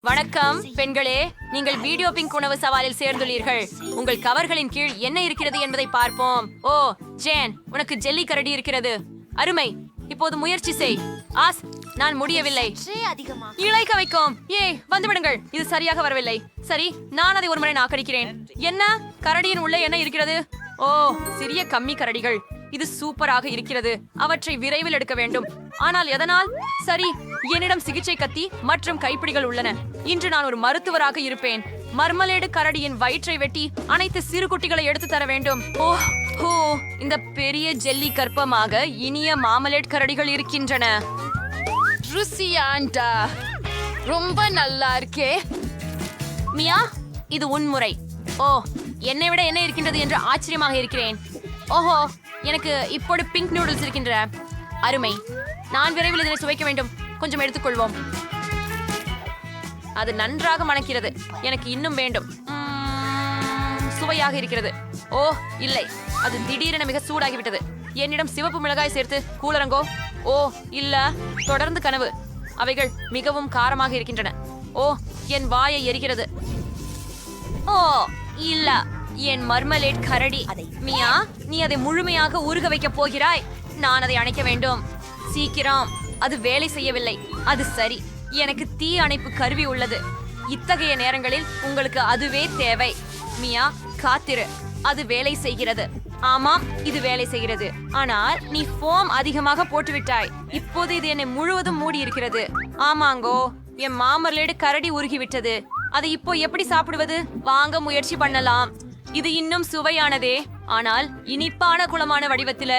வணக்கம் பெண்களே, நீங்கள் வீடியோ பிங்க் உணவு சவாலில் சேர்ந்துள்ளீர்கள். உங்கள் கவர்களின் கீழ் என்ன இருக்கிறது என்பதை பார்ப்போம். ஓ ஜேன், உனக்கு ஜெல்லி கரடி இருக்கிறது. அருமை. இப்போது முயற்சி செய். ஆஸ், நான் முடியவில்லை. இழைக்க வைக்கும். வந்துவிடுங்கள். இது சரியாக வரவில்லை. சரி, நான் அதை ஒரு முறை நாக்கடிக்கிறேன். என்ன கரடியின் உள்ளே என்ன இருக்கிறது? ஓ, சிறிய கம்மி கரடிகள். இது சூப்பராக இருக்கிறது. அவற்றை விரைவில் எடுக்க வேண்டும். ஆனால் எதனால்? சரி, என்னிடம் சிகிச்சை கத்தி மற்றும் கைப்பிடிகள் உள்ளன. இன்று நான் ஒரு மருத்துவராக இருப்பேன். மர்மலேடு கரடியின் வயிற்றை வெட்டி அனைத்து சிறு குட்டிகளை எடுத்து தர வேண்டும். ஓ, இந்த பெரிய ஜெல்லி கற்பமாக இனிய மாமலேட் கரடிகள் இருக்கின்றன. ருசியாண்டா, ரொம்ப நல்லா இருக்கே. மியா, இது உன்முறை. ஓ, என்னை விட என்ன இருக்கின்றது என்று ஆச்சரியமாக இருக்கிறேன். ஓஹோ, எனக்கு இப்போது பிங்க் நூடுல்ஸ் இருக்கின்ற. அருமை. நான் விரைவில் இதனை சுவைக்க வேண்டும். கொஞ்சம் எடுத்துக்கொள்வோம். அது நன்றாக மணக்கிறது. எனக்கு இன்னும் வேண்டும். சுவையாக இருக்கிறது. ஓ இல்லை, அது திடீரென மிக சூடாகிவிட்டது. என்னிடம் சிவப்பு மிளகாய் சேர்த்து கூலரங்கோ. ஓ இல்ல, தொடர்ந்து கனவு. அவைகள் மிகவும் காரமாக இருக்கின்றன. ஓ, என் வாயை எரிகிறது. ஓ இல்ல, என் மர்மலேட் கரடி. மியா, நீ அதை முழுமையாக உருக வைக்க போகிறாய். நான் அதை அணைக்க வேண்டும். சீக்கிரம். அது வேலை செய்யவில்லை. அது சரி, எனக்கு தீ அணைப்பு கருவி உள்ளது. இத்தகைய நேரங்களில் உங்களுக்கு அதுவே தேவை. மியா, காத்திரு. அது வேலை செய்கிறது. ஆமாம், இது வேலை செய்கிறது. ஆனால் நீ ஃபோம் அதிகமாக போட்டுவிட்டாய். இப்போது இது என்னை முழுவதும் மூடி இருக்கிறது. ஆமாங்கோ, என் மாமர்லேடு கரடி உருகிவிட்டது. அதை இப்போ எப்படி சாப்பிடுவது? வாங்க முயற்சி பண்ணலாம். இது இன்னும் சுவையானதே, ஆனால் இனிப்பான குளமான வடிவத்தில.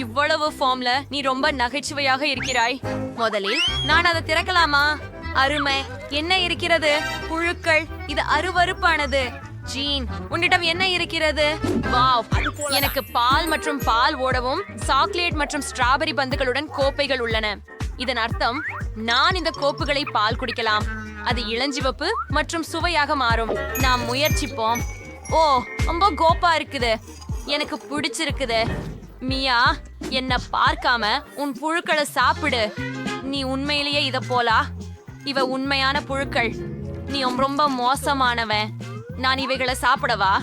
இவ்வளவு ஃபார்ம்ல நீ ரொம்ப நகைச்சுவையாக இருக்கிறாய். முதலில் நான் அதை திறக்கலாமா? அருமை. என்ன இருக்கிறது? புழுக்கள். இது அருவருப்பானது. ஜீன், உன்னிடம் என்ன இருக்கிறது? வாவ், எனக்கு பால் மற்றும் பால் ஓடவும் சாக்லேட் மற்றும் ஸ்ட்ராபெரி பந்துகளுடன் கோப்பைகள் உள்ளன. இதன் அர்த்தம் நான் இந்த கோப்புகளை பால் குடிக்கலாம். அது இளஞ்சிவப்பு மற்றும் சுவையாக மாறும். நாம் முயற்சிப்போம். ஓ, ரொம்ப கோப்பா இருக்குது. எனக்கு பிடிச்சிருக்குது. மியா, என்ன பார்க்காம உன் புழுக்களை சாப்பிடு. நீ உண்மையிலேயே இத போலா? இவ உண்மையான புழுக்கள். நீ ரொம்ப மோசமானவன். நான் இவைகளை சாப்பிடவா?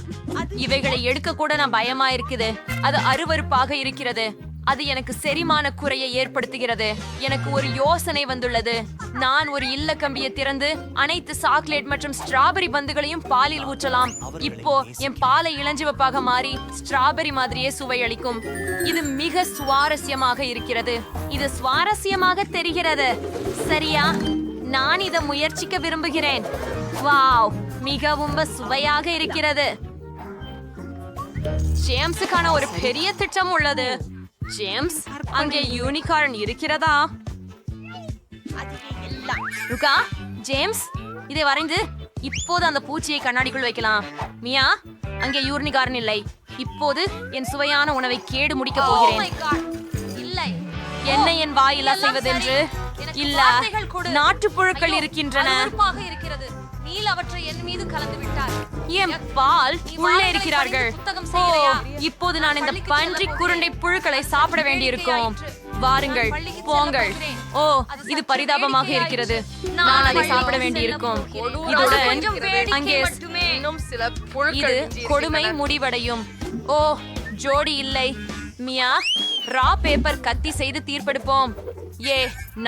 இவைகளை எடுக்க கூட நான் பயமா இருக்குது. அது அருவருப்பாக இருக்கிறது. அது எனக்கு செரிமான குறையை ஏற்படுத்துகிறது. எனக்கு ஒரு யோசனை வந்துள்ளது. நான் ஒரு இல்ல கம்பியை திறந்து அனைத்து சாக்லேட் மற்றும் ஸ்ட்ராபெரி பந்துகளையும் பாலில் ஊற்றலாம். இப்போ என் பாலை இளஞ்சிவப்பாக மாறி ஸ்ட்ராபெரி மாதிரியே சுவையளிக்கும். இது மிக சுவாரஸ்யமாக இருக்கிறது. இது சுவாரஸ்யமாக தெரிகிறது. சரியா? நான் இதை முயற்சிக்க விரும்புகிறேன். வாவ், மிகவும் சுவையாக இருக்கிறது. ஜேம்ஸுக்கான ஒரு பெரிய திட்டம் உள்ளது. ஜேம்ஸ், அங்கே யூனிகார்ன் இருக்கிறதா? ருகா, ஜேம்ஸ், இதை வரைந்து இப்போது அந்த பூச்சியை கண்ணாடிக்குள் வைக்கலாம். மியா, அங்கே யூனிகார்ன் இல்லை. இப்போது என் சுவையான உணவை கேடு முடிக்க போகிறேன். இல்லை, என்ன என் வாயிலா செய்வதென்று? இல்ல, நாட்டுப்புழுக்கள் இருக்கின்றன. அவற்றை என் மீது கலந்து விட்டார். என் பால் உள்ளே இருக்கிறார்கள். இப்போது நான் இந்த பன்றி குருண்டை புழுக்களை சாப்பிட வேண்டியிருக்கும். வாருங்கள், போங்கள். ஓ, இது பரிதாபமாக இருக்கிறது. நான் அதை சாப்பிட வேண்டியிருக்கும். இதுடன் அங்கே இது கொடுமை முடிவடையும். ஓ, ஜோடி இல்லை. மியா, ரா பேப்பர் கத்தி செய்து தீர்ப்பெடுப்போம்.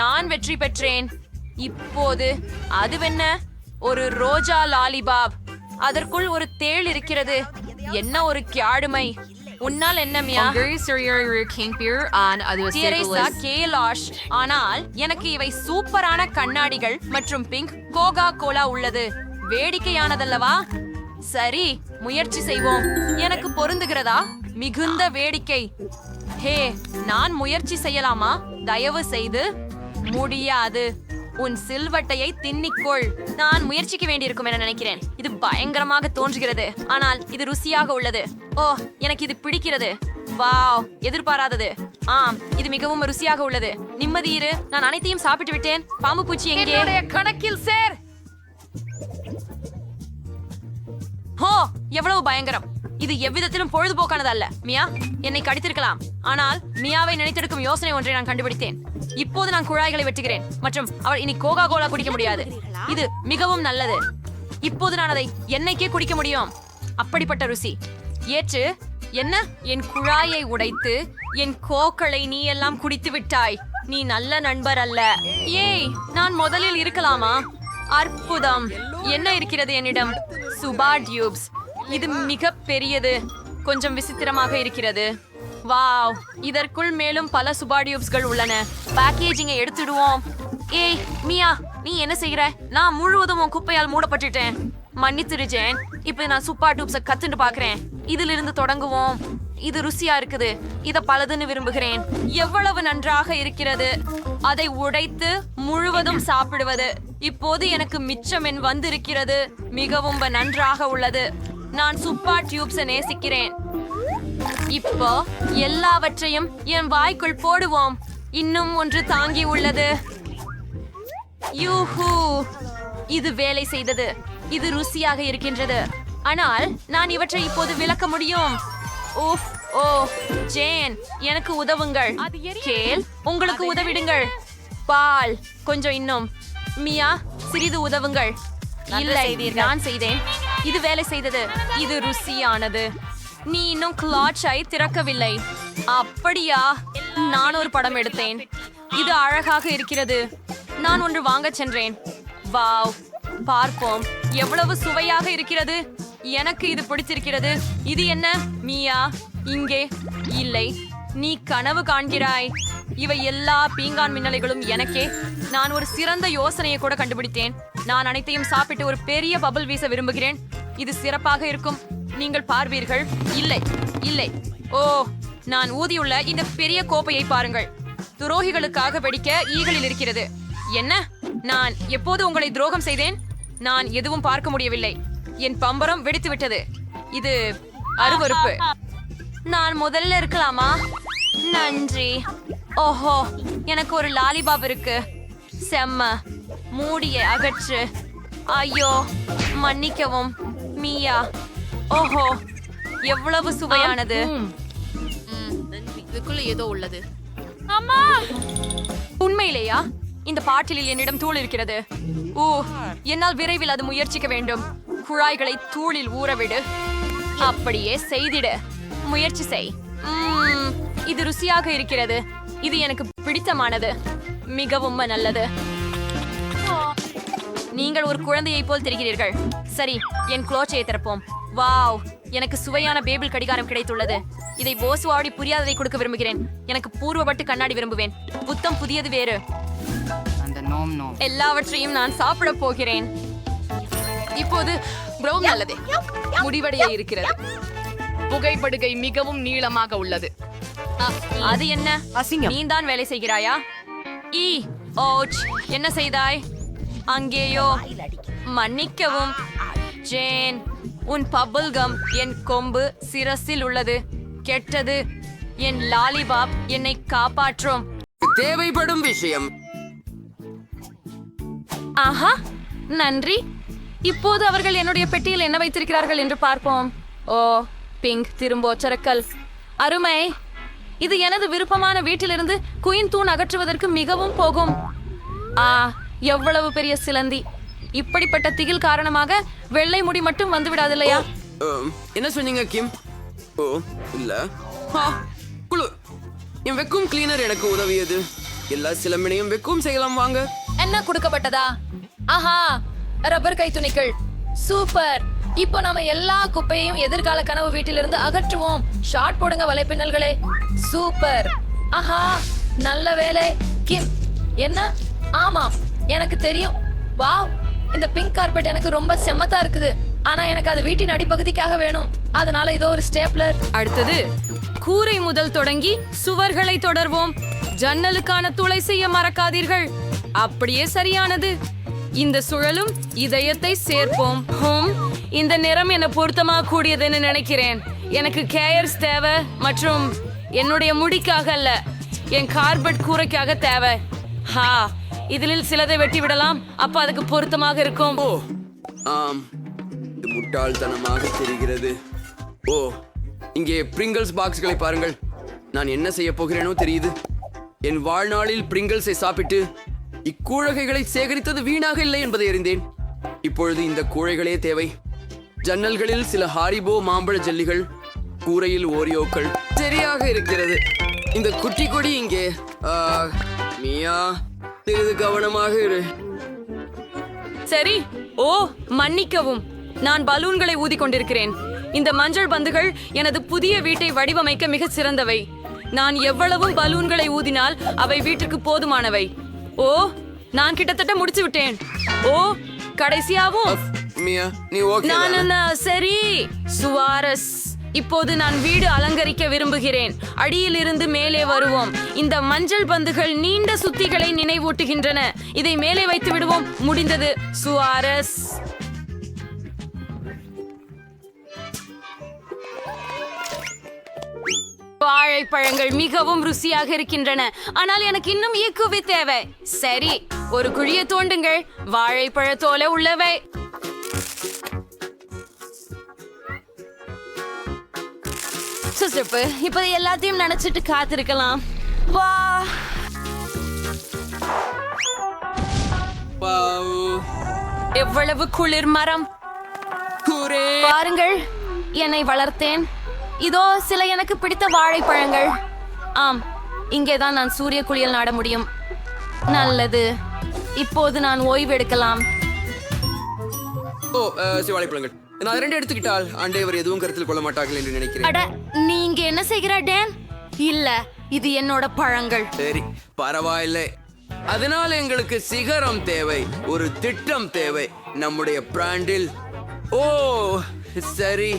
நான் வெற்றி பெற்றேன். இப்போது அதுவென்ன? ஒரு ரோஜா லாலிபாப். அதற்குள் ஒரு தேள் இருக்கிறது. என்ன ஒரு கியாடுமை. உன்னால் என்ன மியா? ஆனால் எனக்கு இவை சூப்பரான கண்ணாடிகள் மற்றும் பிங்க் கோகா கோலா உள்ளது. வேடிக்கையானதல்லவா? சரி, முயற்சி செய்வோம். எனக்கு பொருந்துகிறதா? மிகுந்த வேடிக்கை. ஹே, நான் முயற்சி செய்யலாமா? தயவு செய்து. முடியாது. உன் சில்வட்டையை தின்னிக்கொள். நான் முயற்சிக்க வேண்டியிருக்கும் என நினைக்கிறேன். இது பயங்கரமாக தோன்றுகிறது, ஆனால் இது ருசியாக உள்ளது. ஓ, எனக்கு இது பிடிக்கிறது. வாவ், எதிர்பாராதது. ஆம், இது மிகவும் ருசியாக உள்ளது. நிம்மதி இரு, நான் அனைத்தையும் சாப்பிட்டு விட்டேன். பாம்பு பூச்சி எங்கே? கணக்கில் சேர். ஹோ, எவ்வளவு பயங்கரம். இது எவ்விதத்திலும் பொழுதுபோக்கானது அல்ல. மியா என்னை கடித்திருக்கலாம், ஆனால் மியாவை நினைத்தெடுக்கும் யோசனை ஒன்றை நான் கண்டுபிடித்தேன். இப்போது நான் குழாய்களை வெட்டுகிறேன் மற்றும் அவள் இனி கோகா கோலா குடிக்க முடியாது. இது மிகவும் நல்லது. இப்போது நான் அதை எண்ணெய்க்கே குடிக்க முடியும். அப்படிப்பட்ட ருசி. ஏற்று என்ன? என் குழாயை உடைத்து என் கோக்களை நீ எல்லாம் குடித்து விட்டாய். நீ நல்ல நண்பர் அல்ல. ஏய், நான் முதலில் இருக்கலாமா? அற்புதம். என்ன இருக்கிறது என்னிடம்? சுபா டியூப்ஸ். இது மிக பெரியது, கொஞ்சம் விசித்திரமாக இருக்கிறது. வாவ், இதற்குள் மேலும் பல சுபா டியூப்ஸ்கள் உள்ளன. பேக்கேஜிங்கை எடுத்துடுவோம். ஏய் மியா, நீ என்ன செய்கிற? நான் முழுவதும் உன் குப்பையால் மூடப்பட்டுட்டேன். மன்னித்துரு ஜேன். இப்ப நான் சுப்பா டியூப்ஸை கத்துட்டு பாக்குறேன். இதிலிருந்து தொடங்குவோம். இது ருசியா இருக்குது. இத பலதுன்னு விரும்புகிறேன். எவ்வளவு நன்றாக இருக்கிறது. அதை உடைத்து முழுவதும் சாப்பிடுவது. இப்போது எனக்கு மிச்சம் என் வந்திருக்கிறது. மிகவும் நன்றாக உள்ளது. நான் சுப்பா டியூப்ஸை நேசிக்கிறேன். இப்போ எல்லாவற்றையும் என் வாய்க்குள் போடுவோம். இன்னும் ஒன்று தாங்கி உள்ளது. யூஹூ, இது வேலை செய்தது. இது ருசியாக இருக்கின்றது. ஆனால் நான் இவற்றை இப்போது விளக்க முடியும். உஃப், ஓ ஜேன், எனக்கு உதவுங்கள். கேல், உங்களுக்கு உதவிடுங்கள். பால், கொஞ்சம் இன்னும். மியா, சிறிது உதவுங்கள். இல்லை, நான் செய்தேன். இது வேலை செய்தது. இது ருசியானது. நீ இன்னும் கிளாட்சை திறக்கவில்லை. அப்படியா? நான் ஒரு படம் எடுத்தேன். இது அழகாக இருக்கிறது. நான் ஒன்று வாங்க சென்றேன். வாவ், பார்ப்போம். எவ்வளவு சுவையாக இருக்கிறது. எனக்கு இது பிடித்திருக்கிறது. இது என்ன மியா? இங்கே இல்லை, நீ கனவு காண்கிறாய். இவை எல்லா பீங்கான் மின்னலைகளும் எனக்கே. நான் ஒரு சிறந்த யோசனையை கூட கண்டுபிடித்தேன். நான் அனைத்தையும் சாப்பிட்டு ஒரு பெரிய பபிள் வீச விரும்புகிறேன். இது சிறப்பாக இருக்கும். நீங்கள் பார்வீர்கள். இல்லை இல்லை, ஓ, நான் ஊதியுள்ள இந்த பெரிய கோப்பையை பாருங்கள். துரோகிகளுக்காக வெடிக்க ஈகளில் இருக்கிறது. என்ன? நான் எப்போது உங்களை துரோகம் செய்தேன்? நான் எதுவும் பார்க்க முடியவில்லை. என் பம்பரம் வெடித்து விட்டது. இது அருவருப்பு. நான் முதல்ல இருக்கலாமா? நன்றி. ஓஹோ, எனக்கு ஒரு லாலிபாப் இருக்கு. செம்ம. மூடிய அகற்று. ஐயோ, மன்னிக்கவும் மியா. ஓஹோ, எவ்வளவு சுவையானது. இதுக்குள்ள ஏதோ உள்ளது. அம்மா, உண்மையிலேயா? இந்த பாட்டிலில் என்னிடம் தூள் இருக்கிறது. ஓ, என்னால் விரைவில் அது முயற்சிக்க வேண்டும். குழாய்களை தூளில் ஊறவிடு. அப்படியே செய்திடு. முயற்சி செய். இது ருசியாக இருக்கிறது. இது எனக்கு பிடித்தமானது. மிகவும் நல்லது. நீங்கள் ஒரு குழந்தையை போல் தெரிகிறீர்கள். சரி, என் குளோச்சையை திறப்போம். வாவ், எனக்கு சுவையான பேபிள் கடிகாரம் கிடைத்துள்ளது. இதை போசுவாடி புரியாததை கொடுக்க விரும்புகிறேன். எனக்கு பூர்வப்பட்டு கண்ணாடி விரும்புவேன். புத்தம் புதியது வேறு. எல்லாவற்றையும் நான் சாப்பிட போகிறேன். இப்போது ப்ரௌன் நல்லது. முடிவடைய இருக்கிறது. புகைப்படுகை மிகவும் நீளமாக உள்ளது. அது என்ன? நீ தான் வேலை செய்கிறாயா? ஈ, ஓச், என்ன செய்தாய்? அங்கேயோ. மன்னிக்கவும் ஜேன், உன் பபிள் கம் என் கொம்பு சிரசில் உள்ளது. கெட்டது. என் லாலிபாப் என்னை காப்பாற்றும். தேவைப்படும் விஷயம். ஆஹா, நன்றி. இப்போது அவர்கள் என்னுடைய பெட்டியில் என்ன வைத்திருக்கிறார்கள் என்று பார்ப்போம். ஓ, பிங்க் திரும்ப ஒற்றரக்கல். அருமை. இது எனது விருப்பமான வீட்டிலிருந்து குயின் தூண் அகற்றுவதற்கு மிகவும் போகும். எவ்வளவு பெரிய சிலந்தி. இப்படிப்பட்ட திகில் காரணமாக வெள்ளை முடி மட்டும் வந்து விடாது இல்லையா? என்ன சொன்னீங்க கிம்? ஓ இல்ல, குழு. என் வெக்கும் கிளீனர் எனக்கு உதவியது. எல்லா சிலம்பினையும் வெக்கும் செய்யலாம் வாங்க. என்ன கொடுக்கப்பட்டதா? ஆஹா, ரப்பர் கைத்துணிகள். சூப்பர். இப்போ நாம எல்லா குப்பையையும் எதிர்கால கனவு வீட்டிலிருந்து அகற்றுவோம். ஷார்ட் போடுங்க வலைப்பின்னல்களே. சூப்பர். ஆஹா, நல்ல வேலை கிம். என்ன? ஆமாம், எனக்கு தெரியும். வாவ், இந்த பிங்க் கார்பெட் எனக்கு ரொம்ப செம்மத்தா இருக்குது. ஆனா எனக்கு அது வீட்டின் அடிப்பகுதிக்காக வேணும். அதனால இதோ ஒரு ஸ்டேப்லர். அடுத்தது கூரை முதல் தொடங்கி சுவர்களை தொடர்வோம். ஜன்னலுக்கான துளை செய்ய மறக்காதீர்கள். அப்படியே சரியானது. இந்த சுழலும் இதயத்தை சேர்ப்போம். இந்த நிறம் என பொருத்தமாக கூடியதுன்னு நினைக்கிறேன். எனக்கு கேயர்ஸ் தேவை மற்றும் என்னுடைய முடிக்காக அல்ல, என் கார்பெட் கூரைக்காக தேவை. இதில் சிலதை வெட்டி விடலாம். அப்ப அதுக்கு பொருத்தமாக இருக்கும். ஓ ஆம், இது முட்டாள்தனமாக தெரிகிறது. ஓ, இங்கே பிரிங்கிள்ஸ் பாக்ஸ்களை பாருங்கள். நான் என்ன செய்ய போகிறேனோ தெரியுது. என் வாழ்நாளில் பிரிங்கிள்ஸை சாப்பிட்டு இக்கூழகைகளை சேகரித்தது வீணாக இல்லை என்பதை அறிந்தேன். இப்பொழுது இந்த கூழைகளே தேவை. ஜன்னல்களில் சில ஹாரிபோ மாம்பழ ஜல்லிகள், கூரையில் ஓரியோக்கள். சரியாக இருக்கிறது. இந்த குட்டி கொடி இங்கே. மியா, சிறிது கவனமாக இரு. சரி. ஓ, மன்னிக்கவும், நான் பலூன்களை ஊதி கொண்டிருக்கிறேன். இந்த மஞ்சள் பந்துகள் எனது புதிய வீட்டை வடிவமைக்க மிக சிறந்தவை. நான் எவ்வளவு பலூன்களை ஊதினால் அவை வீட்டிற்கு போதுமானவை. ஓ, நான் கிட்டத்தட்ட முடிச்சு விட்டேன். ஓ, கடைசியாவும் மியா, நீ ஓகே? நான் சரி. சுவாரஸ். இப்போது நான் வீடு அலங்கரிக்க விரும்புகிறேன். அடியில் இருந்து மேலே வருவோம். இந்த மஞ்சள் பந்துகள் நீண்ட சுத்திகளை நினைவூட்டுகின்றன. இதை மேலே வைத்து விடுவோம். முடிந்தது. சுவாரஸ். வாழைப்பழங்கள் மிகவும் ருசியாக இருக்கின்றன. ஆனால் எனக்கு இன்னும் ஈக்குவி தேவை. சரி, ஒரு குழியை தோண்டுங்கள். வாழைப்பழத்தோல உள்ளவை. சுசுப்பு. இப்ப எல்லாத்தையும் நினைச்சிட்டு காத்திருக்கலாம். வா. எவ்வளவு குளிர் மரம். பாருங்கள், என்னை வளர்த்தேன். இதோ சில எனக்கு பிடித்த வாழைப்பழங்கள். ஆம், இங்கேதான் நான் சூரிய குளியல் நாட முடியும். நல்லது. இப்போது நான் ஓய்வு எடுக்கலாம். ஓ, வாழைப்பழங்கள். நான் 2 எடுத்துக்கிட்டால் ஆண்டவர் எதுவும் கருத்தில் கொள்ள மாட்டார்கள் என்று நினைக்கிறேன். அட, நீங்க என்ன செய்கிற டேன்? இல்ல, இது என்னோட பழங்கள். சரி, பரவாயில்லை. அதனால எங்களுக்கு சிகரம் தேவை, ஒரு திட்டம் தேவை நம்முடைய பிராண்டில். ஓ சரி,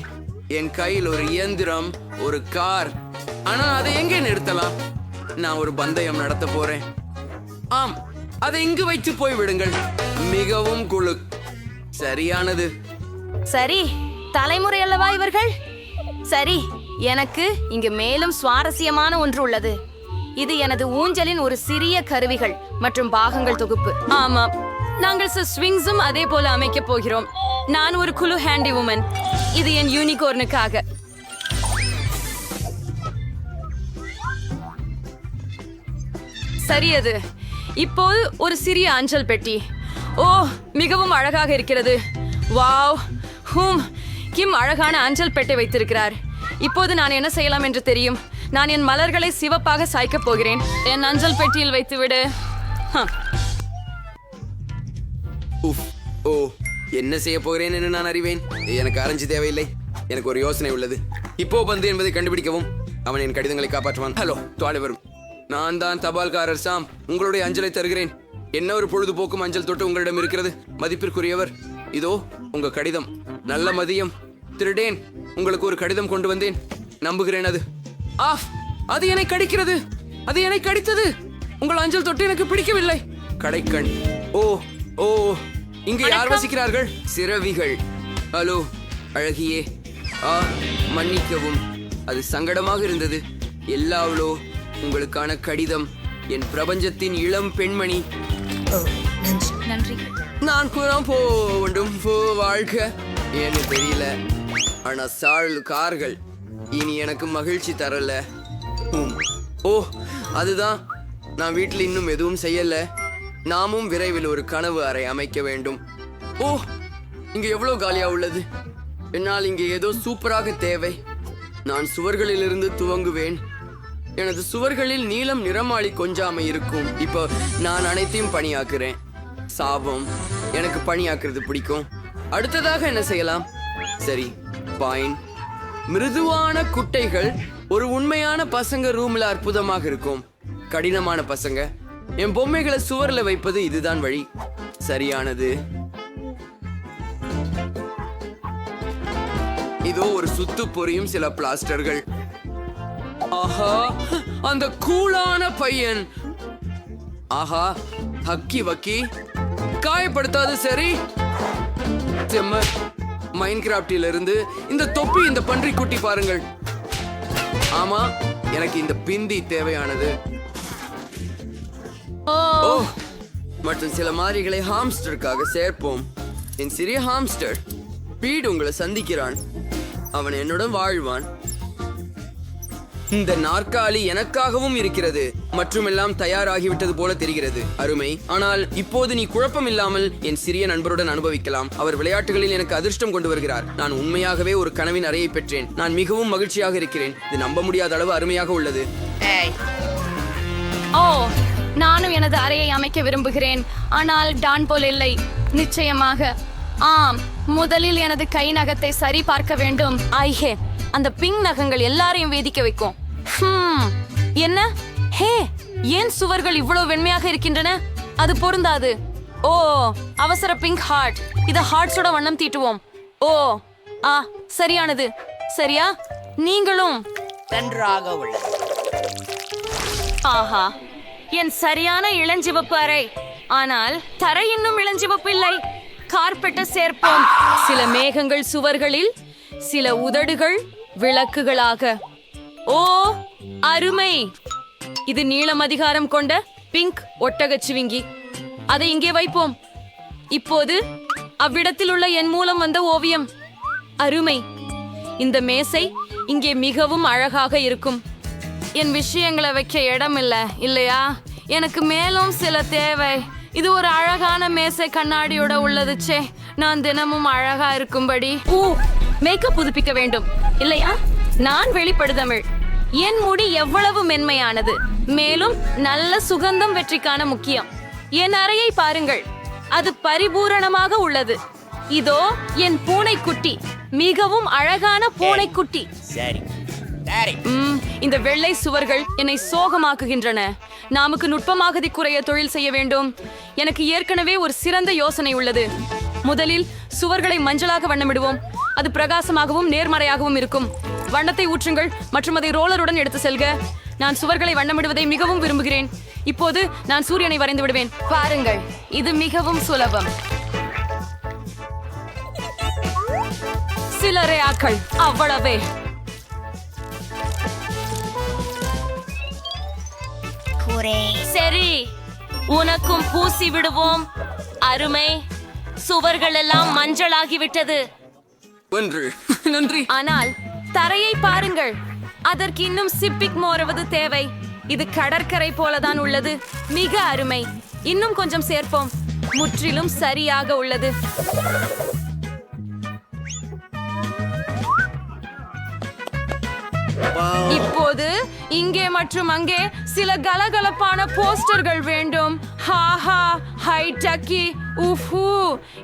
என் கையில் ஒரு இயந்திரம், ஒரு கார். ஆனா அதை எங்கே நிறுத்தலாம்? நான் ஒரு பந்தயம் நடத்த போறேன். ஆம், அதை இங்கு வைத்து போய் விடுங்கள். மிகவும் குழு. சரியானது. சரி, தலைமுறை அல்லவா இவர்கள்? சரி, எனக்கு இங்கு மேலும் சுவாரஸ்யமான ஒன்று உள்ளது. இது எனது ஊஞ்சலின் ஒரு சிறிய கருவிகள் மற்றும் பாகங்கள் தொகுப்பு. ஆமாம், நாங்கள் ஸ்விங்ஸும் அதே போல அமைக்க போகிறோம். நான் ஒரு குழு ஹேண்டி உமன். இது என் யூனிகார்னுக்காக. சரியது. இப்போது ஒரு சிறிய அஞ்சல் பெட்டி. ஓ, மிகவும் அழகாக இருக்கிறது. வாவ். கிம் அழகான அஞ்சல் பெட்டை வைத்திருக்கிறார். இப்போது நான் என்ன செய்யலாம் என்று தெரியும். நான் என் மலர்களை சிவப்பாக சாய்க்கப் போகிறேன். என் அஞ்சல் பெட்டியில் வைத்துவிடு. ஓ, என்ன செய்ய போகிறேன் என்று நான் அறிவேன். எனக்கு ஆரஞ்சு தேவையில்லை. எனக்கு ஒரு யோசனை உள்ளது. இப்போ பந்து என்பதை கண்டுபிடிக்கவும் அவன் என் கடிதங்களை காப்பாற்றுவான். ஹலோ, தோழி வரும். நான் தான் தபால்காரர் சாம். உங்களுடைய அஞ்சலை தருகிறேன். என்ன ஒரு பொழுதுபோக்கும் அஞ்சல் தொட்டு உங்களிடம் இருக்கிறது, மதிப்பிற்குரியவர். இதோ உங்க கடிதம். நல்ல மதியம். திருடேன், உங்களுக்கு ஒரு கடிதம் கொண்டு வந்தேன். நம்புகிறேன் அது. ஆஃப், அது என்னை கடிக்கிறது. அது என்னை கடித்தது. உங்கள் அஞ்சல் தொட்டு எனக்கு பிடிக்கவில்லை. கடைக்கண். ஓ ஓ, இங்கு யார் வசிக்கிறார்கள்? சிறவிகள். ஹலோ அழகியே. மன்னிக்கவும், அது சங்கடமாக இருந்தது. எல்லாவளோ உங்களுக்கான கடிதம். என் பிரபஞ்சத்தின் இளம் பெண்மணி. நன்றி. நான் கூறாம் போண்டும் வாழ்க ஏன்னு தெரியல. ஆனா கார்கள் இனி எனக்கு மகிழ்ச்சி தரல. ஓ, அதுதான். நான் வீட்டில் இன்னும் எதுவும் செய்யல. நாமும் விரைவில் ஒரு கனவு அறை அமைக்க வேண்டும். ஓ, இங்க எவ்வளவு காலியா உள்ளது. என்னால் இங்கே ஏதோ சூப்பராக தேவை. நான் சுவர்களிலிருந்து துவங்குவேன். எனது சுவர்களில் நீலம் நிறமாளி கொஞ்சாமை இருக்கும். இப்போ நான் அனைத்தையும் பணியாக்குறேன். சாபம், எனக்கு பணியாக்குறது பிடிக்கும். அடுத்ததாக என்ன செய்யலாம்? சரி, பாயின். மிருதுவான குட்டைகள் ஒரு உண்மையான பசங்க ரூம்ல அற்புதமாக இருக்கும். கடினமான பசங்க என் பொம்மைகளை சுவர்ல வைப்பது இதுதான் வழி. சரியானது. இதோ ஒரு சுத்து பொரியும் சில பிளாஸ்டர்கள். ஆஹா, அந்த கூலான பையன். ஆஹா, ஹக்கி வக்கி காயப்படுத்தாது. சரி, மைன்கிராஃப்டில் இருந்து இந்த தொப்பி, இந்த பன்றி குட்டி பாருங்கள். ஆமா, எனக்கு இந்த பிந்தி தேவையானது. ஓ, மற்றும் சில மாதிரிகளை ஹாம்ஸ்டருக்காக சேர்ப்போம். என் சிறிய ஹாம்ஸ்டர் பீட் உங்களை சந்திக்கிறான். அவன் என்னுடன் வாழ்வான். இந்த நாற்காலி எனக்காகவும் இருக்கிறது மற்றும் எல்லாம் தயாராகிவிட்டது போல தெரிகிறது. அருமை. ஆனால் இப்போது நீ குழப்பம் இல்லாமல் என் சிறிய நண்பருடன் அனுபவிக்கலாம். அவர் விளையாட்டுகளில் எனக்கு அதிர்ஷ்டம் கொண்டு வருகிறார். நான் உண்மையாகவே ஒரு கனவின் அறையை பெற்றேன். நான் மிகவும் மகிழ்ச்சியாக இருக்கிறேன். இது நம்ப முடியாத அளவு அருமையாக உள்ளது. ஓ, நானும் எனது அறையை அமைக்க விரும்புகிறேன், ஆனால் டான் போல் இல்லை. நிச்சயமாக ஆம். முதலில் எனது கை நகத்தை சரி பார்க்க வேண்டும். ஐஹே, அந்த பிங்க் நகங்கள் எல்லாரையும் வேதிக்க வைக்கும். என்ன? ஹே, ஏன் சுவர்கள் இவ்வளவு வெண்மையாக இருக்கின்றன? அது பொருந்தாது. ஓ, அவசர பிங்க் ஹார்ட். இத ஹார்ட்ஸோட வண்ணம் தீட்டுவோம். ஓ, சரியானது. சரியா? நீங்களும் நன்றாக உள்ளது. ஆஹா, என் சரியான இளஞ்சிவப்பு அறை. ஆனால் தரை இன்னும் இளஞ்சிவப்பு இல்லை. கார்பெட்டை சேர்ப்போம். சில மேகங்கள் சுவர்களில், சில உதடுகள் விளக்குகளாக. ஓ, அருமை. இது நீளம் அதிகாரம் கொண்ட பிங்க் ஒட்டகச்சிவிங்கி. அதை இங்கே வைப்போம். இப்போது அவ்விடத்தில் உள்ள என் மூலம் வந்த ஓவியம். அருமை. இந்த மேசை இங்கே மிகவும் அழகாக இருக்கும். என் விஷயங்களை வைக்க இடம் இல்லையா? எனக்கு மேலும் சில தேவை. இது ஒரு அழகான மேசை கண்ணாடியோட உள்ளது. சே, நான் தினமும் அழகா இருக்கும்படி மேக்கப் புதுப்பிக்க வேண்டும் இல்லையா? நான் வெளிப்படுதமிழ். என் முடி எவ்வளவு மென்மையானது, மேலும் நல்ல சுகந்தம் வெற்றிக்கான முக்கியம். என் அறையை பாருங்கள், அது பரிபூரணமாக உள்ளது. இதோ என் பூனைக்குட்டி, மிகவும் அழகான பூனைக்குட்டி. சரி சரி. இந்த வெள்ளை சுவர்கள் என்னை சோகமாக்குகின்றன. நமக்கு நுட்பமாக குறைய தொழில் செய்ய வேண்டும். எனக்கு ஏற்கனவே ஒரு சிறந்த யோசனை உள்ளது. முதலில் சுவர்களை மஞ்சளாக வண்ணமிடுவோம். அது பிரகாசமாகவும் நேர்மறையாகவும் இருக்கும். வண்ணத்தை ஊற்றுங்கள் மற்றும் அதை ரோலருடன் எடுத்து செல்க. நான் சுவர்களை வண்ணமிடுவதை மிகவும் விரும்புகிறேன். இப்போது நான் சூரியனை வரைந்து விடுவேன். பாருங்கள், இது மிகவும் சுலபம். சில ரேயாக்கள், அவ்வளவே. சரி, உனக்கும் பூசி விடுவோம். அருமை. சுவர்கள் எல்லாம் மஞ்சளாகிவிட்டது. நன்றி. ஆனால் தரையை பாருங்கள், அதற்கு இன்னும் சிப்பிக் மோருவது தேவை. இது கடற்கரை போலதான் உள்ளது. மிக அருமை. இன்னும் கொஞ்சம் சேர்ப்போம். முற்றிலும் சரியாக உள்ளது. இப்போது இங்கே மற்றும் அங்கே சில கலகலப்பான போஸ்டர்கள் வேண்டும். ஹாஹா, ஹை டக்கி, உஃபு.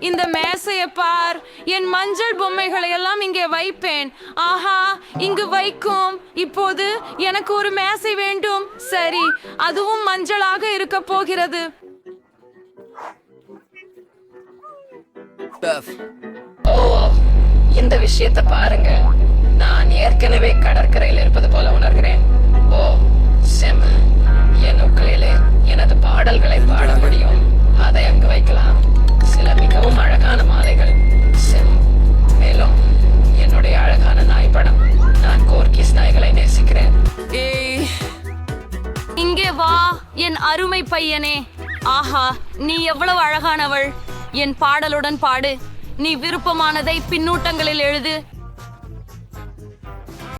இந்த மேசையை பார். என் மஞ்சள் பொம்மைகளை எல்லாம் இங்கே வைப்பேன். ஆஹா, இங்கு வைக்கும். இப்போது எனக்கு ஒரு மேசை வேண்டும். சரி, அதுவும் மஞ்சளாக இருக்க போகிறது. இந்த விஷயத்தை பாருங்க. நான் ஏற்கனவே கடற்கரையில் இருப்பது போல உணர்கிறேன். ஓ, செம. என் உக்களிலே எனது பாடல்களை பாட முடியும். அதை அங்கு வைக்கலாம். சில மிகவும் அழகான மாலைகள். செம். மேலும் என்னுடைய அழகான நாய் படம். நான் கோர்கிஸ் நாய்களை நேசிக்கிறேன். இங்கே வா, என் அருமை பையனே. ஆஹா, நீ எவ்வளவு அழகானவள். என் பாடலுடன் பாடு. நீ விருப்பமானதை பின்னூட்டங்களில் எழுது.